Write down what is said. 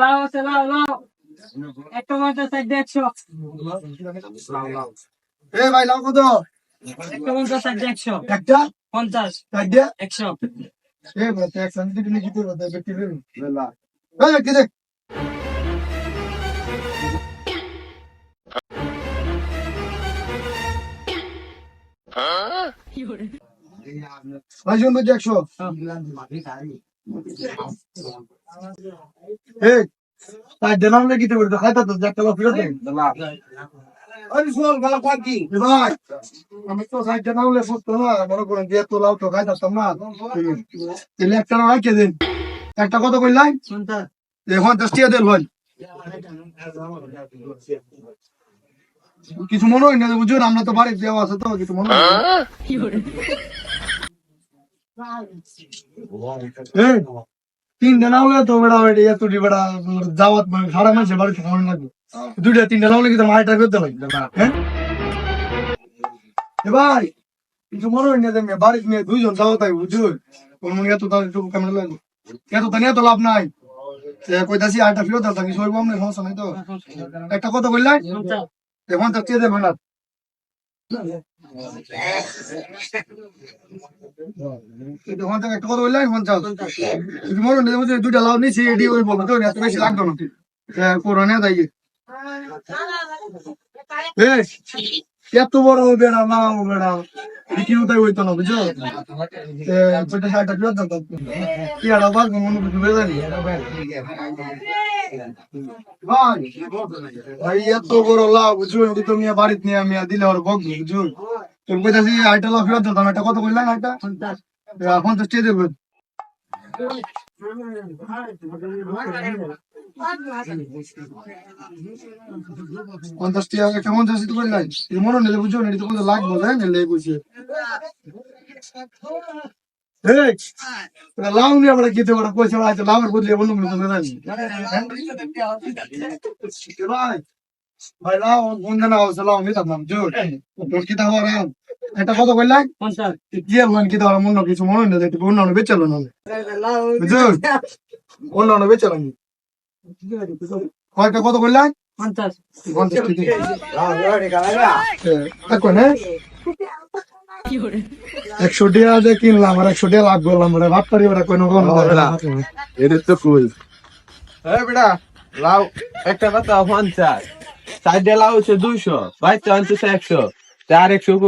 লাও আছে লাও একটা পঞ্চাশ ষাট 100 ভাই লাও কত? একটা পঞ্চাশ ষাট 100 একটা 50 ষাট দিয়ে 100 ভাই ট্যাক্স আমি দিবি নাকি তোর কথা ব্যক্তি দেবি ব্যক্তি দেখ ভাই শুনবো 100 তাই দিলাম নাকি তো খাইতা তো একটা লোক ফিরত দেন আরে শোন ভালো কোন কি ভাই আমি তো সাইড না হলে ফুটতো না মনে করেন যে তো লাউ তো খাইতাম না তাহলে একটা না রাখে দিন একটা কত কইলাই এখন 10 টাকা দেন ভাই কিছু মনে হয় না বুঝুন আমরা তো বাড়ি দেওয়া আছে তো কিছু মনে হয় তিনটা না হলে তো বেড়া এত বেড়া দাওয়াত খারাপ আছে বাড়িতে খাওয়ানো লাগবে দুইটা তিনটা না হলে কি তোমার আইটা করতে লাগবে হ্যাঁ ভাই কিছু মনে হয় না যে বাড়িতে নিয়ে দুইজন যাও তাই বুঝুন কোন মনে এত ক্যামেরা লাগবে এত তো নিয়ে তো লাভ নাই কইতাছি আইটা ফিরত দাও থাকি সইব আমরা সমস্যা নাই তো একটা কথা বললাই এখন তো চেয়ে দেবে না ওখান থেকে একটা কথা বললাই 50 মনে হয় দুইটা লাভ নিছি এটি ওই বলবো তো এত বেশি লাগতো না কোরআনে তাই এত বড় বেড়া না বেড়া বিক্রি তাই হইতো না বুঝছো দুইটা ষাটটা ফেরত দাও কি আর আবার মনে কিছু বেড়ে জানি ভাই এত বড় লাভ বুঝছো এটি তো মিয়া বাড়িতে নিয়ে আমি দিলে ওর বক বুঝছো তোর কইতাছি আইটা লাভ ফেরত দাও এটা কত বললাম আইটা 50 টাকা দেবেন পঞ্চাশ টাকা একটা 50 তো বললাই মনে নিলে বুঝছো না এটা কত লাগবে জানেন নিলে বুঝছে লাউ নিয়ে আমরা খেতে পারো পয়সা আছে লাউের বদলে অন্য কোনো জানি ভাই ভাই লাউ বন্ধ না হচ্ছে লাউ নিতাম না জোর তোর কি দাম আর এটা কত কইলাই 50 কি আর মন কি দাও মন কিছু মনে না যেতে অন্য বেচালো না বুঝছো অন্য বেচালো না কয়টা কত কইলাই 50 ঠিক আছে না 100 টাকা দিয়ে কিনলাম আর 100 টাকা লাভ করলাম ভাব পারি ওরা কোনো এটা তো কুল বেটা লাউ একটা পাতা 50 সাইডে লাউ হচ্ছে 200 বাইতে আনছে 100 চার 100